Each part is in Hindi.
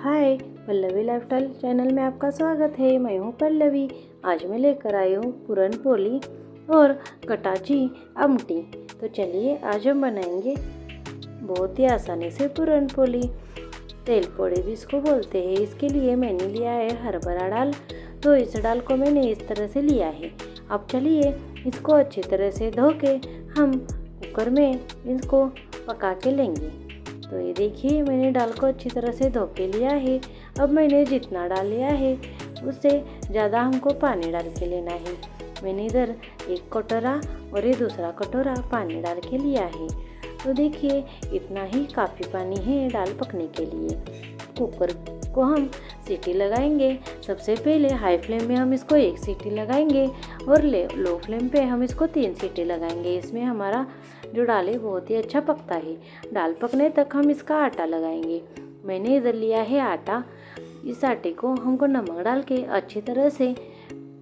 हाय, पल्लवी लाइफस्टाइल चैनल में आपका स्वागत है। मैं हूँ पल्लवी। आज मैं लेकर आई हूँ पूरन पोली और कटाची आमटी। तो चलिए आज हम बनाएंगे बहुत ही आसानी से पूरन पोली। तेल पोड़ी भी इसको बोलते हैं। इसके लिए मैंने लिया है हरभरा दाल। तो इस दाल को मैंने इस तरह से लिया है। अब चलिए इसको अच्छी तरह से धो के हम कुकर में इसको पका के लेंगे। तो ये देखिए मैंने दाल को अच्छी तरह से धो के लिया है। अब मैंने जितना डाल लिया है उससे ज़्यादा हमको पानी डाल के लेना है। मैंने इधर एक कटोरा और ये दूसरा कटोरा पानी डाल के लिया है। तो देखिए इतना ही काफ़ी पानी है दाल पकने के लिए। कुकर को हम सीटी लगाएंगे। सबसे पहले हाई फ्लेम में हम इसको 1 सीटी लगाएंगे और लो फ्लेम पे हम इसको 3 सीटी लगाएंगे। इसमें हमारा जो दाल है बहुत ही अच्छा पकता है। दाल पकने तक हम इसका आटा लगाएंगे। मैंने इधर लिया है आटा। इस आटे को हमको नमक डाल के अच्छी तरह से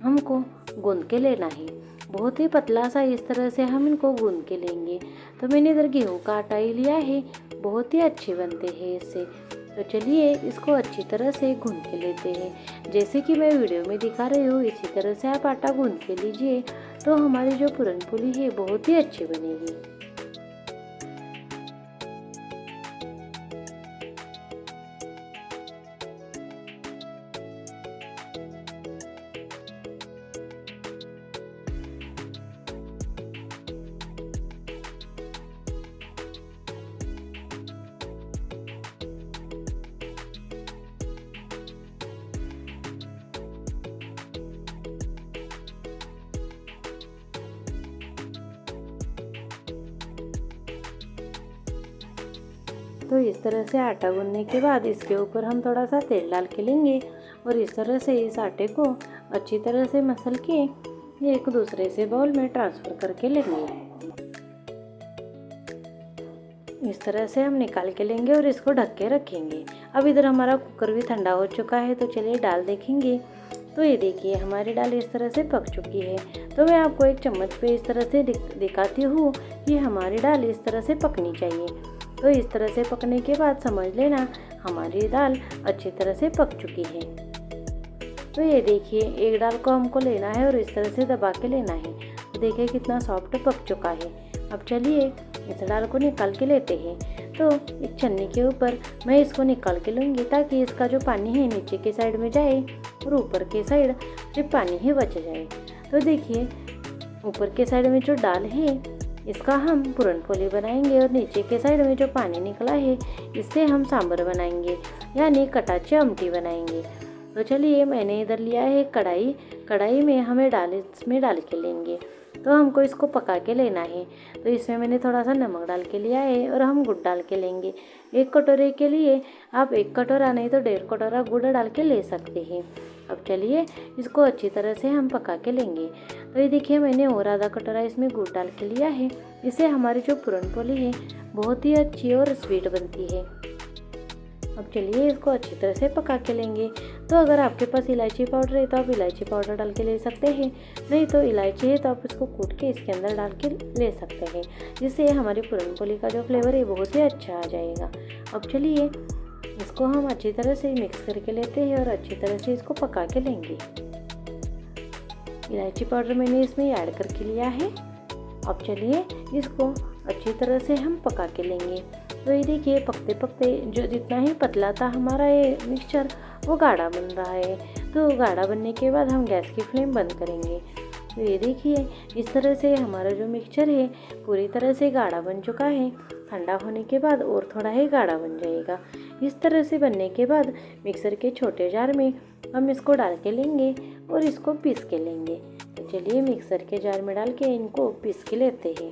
हमको गूंद के लेना है। बहुत ही पतला सा इस तरह से हम इनको गूंद के लेंगे। तो मैंने इधर गेहूं का आटा ही लिया है। बहुत ही अच्छे बनते हैं इससे। तो चलिए इसको अच्छी तरह से गूंद के लेते हैं। जैसे कि मैं वीडियो में दिखा रही हूँ इसी तरह से आप आटा गूंद के लीजिए। तो हमारी जो पूरन पोली है बहुत ही अच्छी बनेगी। तो इस तरह से आटा गूंदने के बाद इसके ऊपर हम थोड़ा सा तेल डाल के लेंगे और इस तरह से इस आटे को अच्छी तरह से मसल के एक दूसरे से बाउल में ट्रांसफ़र करके लेंगे। इस तरह से हम निकाल के लेंगे और इसको ढक के रखेंगे। अब इधर हमारा कुकर भी ठंडा हो चुका है। तो चलिए दाल देखेंगे। तो ये देखिए हमारी दाल इस तरह से पक चुकी है। तो मैं आपको एक चम्मच पे इस तरह से दिखाती हूँ कि हमारी दाल इस तरह से पकनी चाहिए। तो इस तरह से पकने के बाद समझ लेना हमारी दाल अच्छी तरह से पक चुकी है। तो ये देखिए एक दाल को हमको लेना है और इस तरह से दबा के लेना है। तो देखिए कितना सॉफ्ट पक चुका है। अब चलिए इस दाल को निकाल के लेते हैं। तो एक छन्नी के ऊपर मैं इसको निकाल के लूँगी ताकि इसका जो पानी है नीचे के साइड में जाए और ऊपर के साइड सिर्फ पानी ही बच जाए। तो देखिए ऊपर के साइड में जो दाल है इसका हम पूरन पोली बनाएंगे और नीचे के साइड में जो पानी निकला है इससे हम सांभर बनाएंगे यानी कटाची आमटी बनाएंगे। तो चलिए मैंने इधर लिया है कढ़ाई में हमें इसमें डाल के लेंगे। तो हमको इसको पका के लेना है। तो इसमें मैंने थोड़ा सा नमक डाल के लिया है और हम गुड़ डाल के लेंगे। 1 कटोरे के लिए आप 1 कटोरा नहीं तो 1.5 कटोरा गुड़ डाल के ले सकते हैं। अब चलिए इसको अच्छी तरह से हम पका के लेंगे। तो ये देखिए मैंने और आधा कटोरा इसमें गुड़ डाल के लिया है। इससे हमारी जो पूरन पोली है बहुत ही अच्छी और स्वीट बनती है। अब चलिए इसको अच्छी तरह से पका के लेंगे। तो अगर आपके पास इलायची पाउडर है तो आप इलायची पाउडर डाल के ले सकते हैं। नहीं तो इलायची है तो आप इसको कूट के इसके अंदर डाल के ले सकते हैं। जिससे हमारी पूरन पोली का जो फ्लेवर है बहुत ही अच्छा आ जाएगा। अब चलिए इसको हम अच्छी तरह से मिक्स करके लेते हैं और अच्छी तरह से इसको पका के लेंगे। इलायची पाउडर मैंने इसमें ऐड करके लिया है। अब चलिए इसको अच्छी तरह से हम पका के लेंगे। तो ये देखिए पकते पकते जो जितना ही पतला था हमारा ये मिक्सचर वो गाढ़ा बन रहा है। तो गाढ़ा बनने के बाद हम गैस की फ्लेम बंद करेंगे। तो ये देखिए इस तरह से हमारा जो मिक्सचर है पूरी तरह से गाढ़ा बन चुका है। ठंडा होने के बाद और थोड़ा ही गाढ़ा बन जाएगा। इस तरह से बनने के बाद मिक्सर के छोटे जार में हम इसको डाल के लेंगे और इसको पीस के लेंगे। तो चलिए मिक्सर के जार में डाल के इनको पीस के लेते हैं।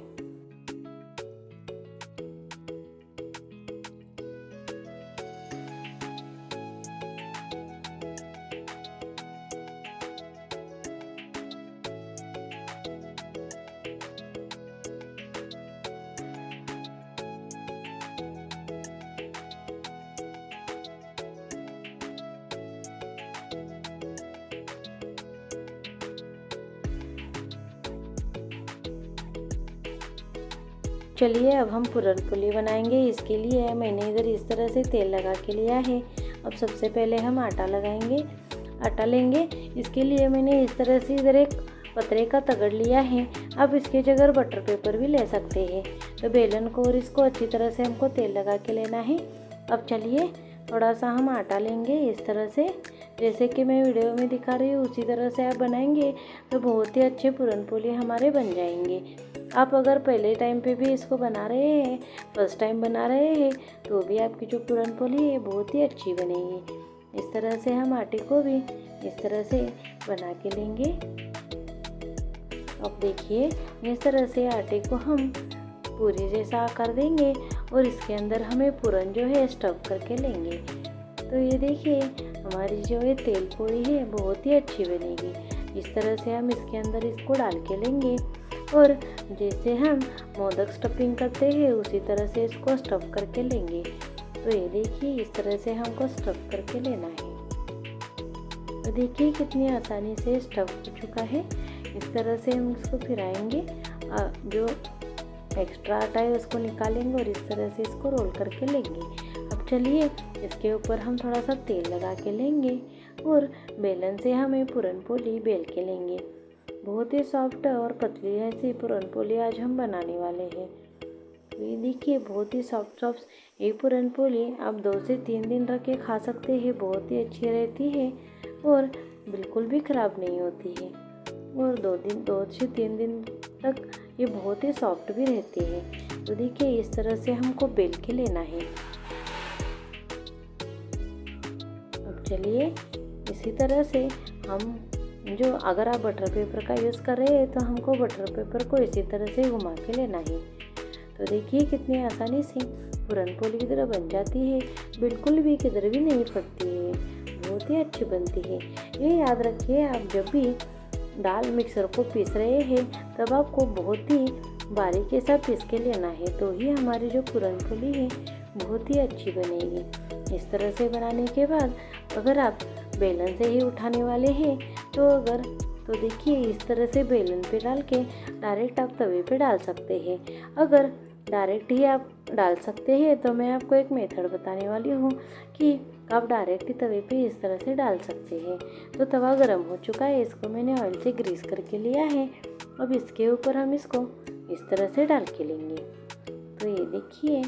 चलिए अब हम पूरन पोली बनाएंगे। इसके लिए मैंने इधर इस तरह से तेल लगा के लिया है अब सबसे पहले हम आटा लगाएंगे, आटा लेंगे। इसके लिए मैंने इस तरह से इधर एक पतरे का तगड़ लिया है। आप इसके जगह बटर पेपर भी ले सकते हैं। तो बेलन को और इसको अच्छी तरह से हमको तेल लगा के लेना है। अब चलिए थोड़ा सा हम आटा लेंगे इस तरह से, जैसे कि मैं वीडियो में दिखा रही हूँ उसी तरह से आप बनाएंगे तो बहुत ही अच्छे पूरन पोली हमारे बन जाएंगे। आप अगर पहले टाइम पे भी इसको बना रहे हैं, फर्स्ट टाइम बना रहे हैं, तो भी आपकी जो पूरन पोली है बहुत ही अच्छी बनेगी। इस तरह से हम आटे को भी इस तरह से बना के लेंगे। अब देखिए इस तरह से आटे को हम पूरी जैसा आकार देंगे और इसके अंदर हमें पूरन जो है स्टफ करके लेंगे। तो ये देखिए हमारी जो है तेल पूरी है बहुत ही अच्छी बनेगी। इस तरह से हम इसके अंदर इसको डाल के लेंगे और जैसे हम मोदक स्टफिंग करते हैं उसी तरह से इसको स्टफ करके लेंगे। तो ये देखिए इस तरह से हमको स्टफ करके लेना है। तो देखिए कितनी आसानी से स्टफ हो चुका है। इस तरह से हम इसको फिराएंगे, जो एक्स्ट्रा आटा है उसको निकालेंगे और इस तरह से इसको रोल करके लेंगे। अब चलिए इसके ऊपर हम थोड़ा सा तेल लगा के लेंगे और बेलन से हमें पूरन पोली बेल के लेंगे। बहुत ही सॉफ्ट और पतली ऐसी पूरन पोली आज हम बनाने वाले हैं। तो ये देखिए बहुत ही सॉफ्ट ये पूरन पोली आप 2 से 3 दिन रख के खा सकते हैं। बहुत ही अच्छी रहती है और बिल्कुल भी ख़राब नहीं होती है और 2 से 3 दिन तक ये बहुत ही सॉफ्ट भी रहती है। तो देखिए इस तरह से हमको बेल के लेना है। अब चलिए इसी तरह से हम जो अगर आप बटर पेपर का यूज़ कर रहे हैं तो हमको बटर पेपर को इसी तरह से घुमा के लेना है। तो देखिए कितनी आसानी से पूरन पोली की तरह बन जाती है, बिल्कुल भी किधर भी नहीं फटती है, बहुत ही अच्छी बनती है। ये याद रखिए आप जब भी दाल मिक्सर को पीस रहे हैं तब आपको बहुत ही बारीकी सा पीस के लेना है, तो ही हमारी जो पूरन पोली है बहुत ही अच्छी बनेगी। इस तरह से बनाने के बाद अगर आप बेलन से ही उठाने वाले हैं तो देखिए इस तरह से बेलन पे डाल के डायरेक्ट आप तवे पे डाल सकते हैं। अगर डायरेक्ट ही आप डाल सकते हैं तो मैं आपको एक मेथड बताने वाली हूँ कि आप डायरेक्ट ही तवे पे इस तरह से डाल सकते हैं। तो तवा गरम हो चुका है, इसको मैंने ऑयल से ग्रीस करके लिया है। अब इसके ऊपर हम इसको इस तरह से डाल के लेंगे। तो ये देखिए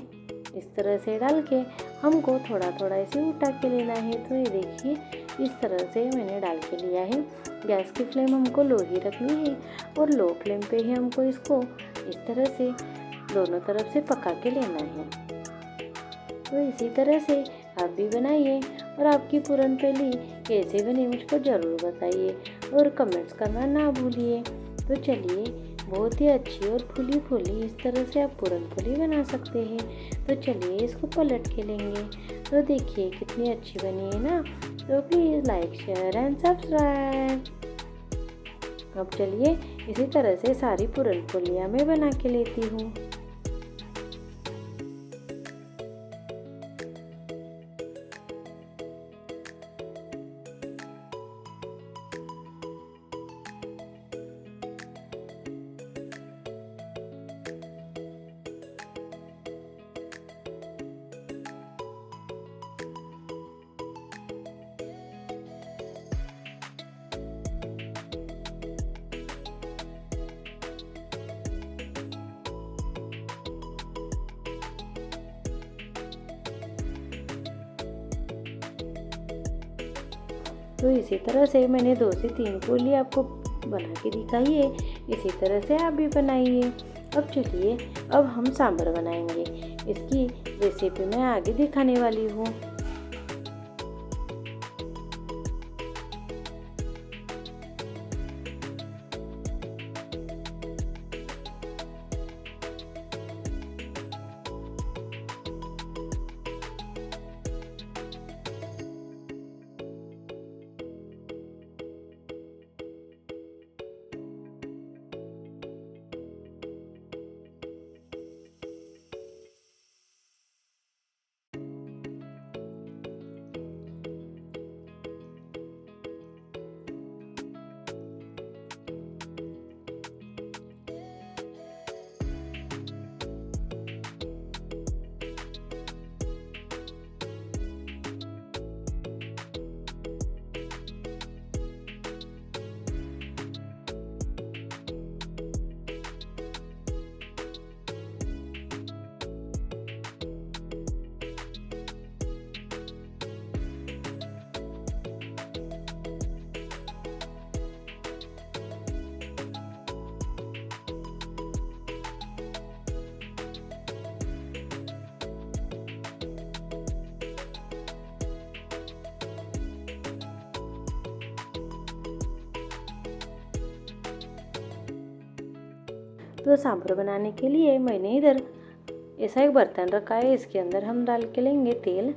इस तरह से डाल के हमको थोड़ा थोड़ा ऐसे उठा के लेना है। तो ये देखिए इस तरह से मैंने डाल के लिया है। गैस की फ्लेम हमको लो ही रखनी है और लो फ्लेम पे ही हमको इसको इस तरह से दोनों तरफ से पका के लेना है। तो इसी तरह से आप भी बनाइए और आपकी पूरन पोली कैसे बनी मुझको ज़रूर बताइए और कमेंट्स करना ना भूलिए। तो चलिए बहुत ही अच्छी और फूली फूली इस तरह से आप पूरन पोली बना सकते हैं। तो चलिए इसको पलट के लेंगे। तो देखिए कितनी अच्छी बनी है ना। तो please like share and subscribe. अब चलिए इसी तरह से सारी पूरन पोलियाँ मैं बना के लेती हूँ। तो इसी तरह से मैंने 2 से 3 पूरी आपको बना के दिखाई है। इसी तरह से आप भी बनाइए। अब चलिए अब हम सांभर बनाएंगे। इसकी रेसिपी मैं आगे दिखाने वाली हूँ। तो सांभर बनाने के लिए मैंने इधर ऐसा एक बर्तन रखा है, इसके अंदर हम डाल के लेंगे तेल।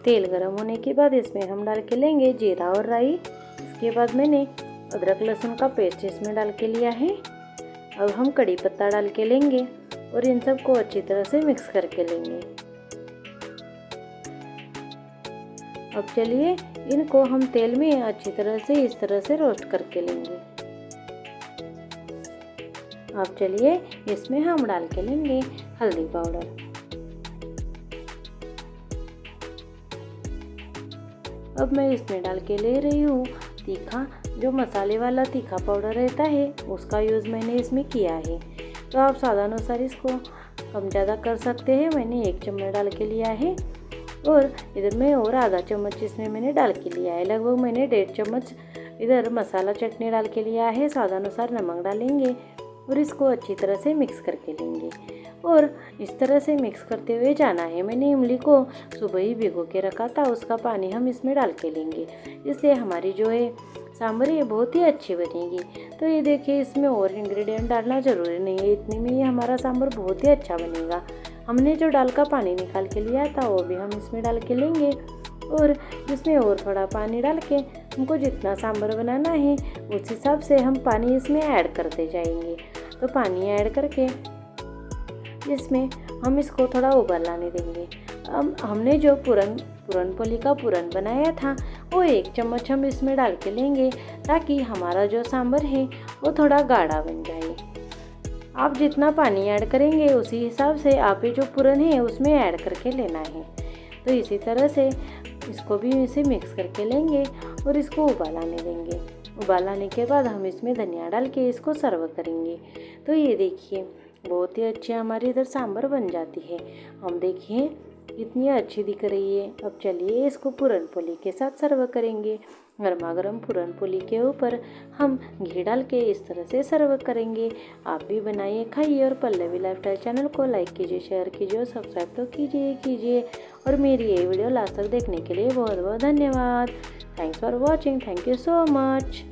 तेल गरम होने के बाद इसमें हम डाल के लेंगे जीरा और राई। इसके बाद मैंने अदरक लहसुन का पेस्ट इसमें डाल के लिया है। अब हम कड़ी पत्ता डाल के लेंगे और इन सबको अच्छी तरह से मिक्स करके लेंगे। अब चलिए इनको हम तेल में अच्छी तरह से इस तरह से रोस्ट करके लेंगे। अब चलिए इसमें हम डाल के लेंगे हल्दी पाउडर। अब मैं इसमें डाल के ले रही हूँ तीखा, जो मसाले वाला तीखा पाउडर रहता है उसका यूज़ मैंने इसमें किया है। तो आप स्वादानुसार इसको कम ज़्यादा कर सकते हैं। मैंने 1 चम्मच डाल के लिया है और इधर में और आधा चम्मच इसमें मैंने डाल के लिया है। लगभग मैंने 1.5 चम्मच इधर मसाला चटनी डाल के लिया है। स्वादानुसार नमक डालेंगे और इसको अच्छी तरह से मिक्स करके लेंगे और इस तरह से मिक्स करते हुए जाना है। मैंने इमली को सुबह ही भिगो के रखा था, उसका पानी हम इसमें डाल के लेंगे। इससे हमारी जो है सांभर ये बहुत ही अच्छी बनेगी। तो ये देखिए इसमें और इंग्रेडिएंट डालना ज़रूरी नहीं है, इतने में ही हमारा सांभर बहुत ही अच्छा बनेगा। हमने जो दाल का पानी निकाल के लिया था वो भी हम इसमें डाल के लेंगे और इसमें और थोड़ा पानी डाल के हमको जितना सांभर बनाना है उस हिसाब से हम पानी इसमें ऐड करते जाएंगे। तो पानी ऐड करके इसमें हम इसको थोड़ा उबाल आने देंगे। अब हमने जो पूरनपोली का पूरन बनाया था वो 1 चम्मच हम इसमें डाल के लेंगे ताकि हमारा जो सांभर है वो थोड़ा गाढ़ा बन जाए। आप जितना पानी ऐड करेंगे उसी हिसाब से आप ये जो पूरन है उसमें ऐड करके लेना है। तो इसी तरह से इसको भी इसे मिक्स करके लेंगे और इसको उबाल आने देंगे। उबाल आने के बाद हम इसमें धनिया डाल के इसको सर्व करेंगे। तो ये देखिए बहुत ही अच्छी हमारी इधर सांभर बन जाती है। हम देखिए इतनी अच्छी दिख रही है। अब चलिए इसको पूरनपोली के साथ सर्व करेंगे। गर्मा गर्म पूरनपोली के ऊपर हम घी डाल के इस तरह से सर्व करेंगे। आप भी बनाइए, खाइए और पल्लवी लाइफस्टाइल चैनल को लाइक कीजिए, शेयर कीजिए और सब्सक्राइब तो कीजिए। और मेरी ये वीडियो लास्ट तक देखने के लिए बहुत बहुत धन्यवाद। Thanks for watching. Thank you so much.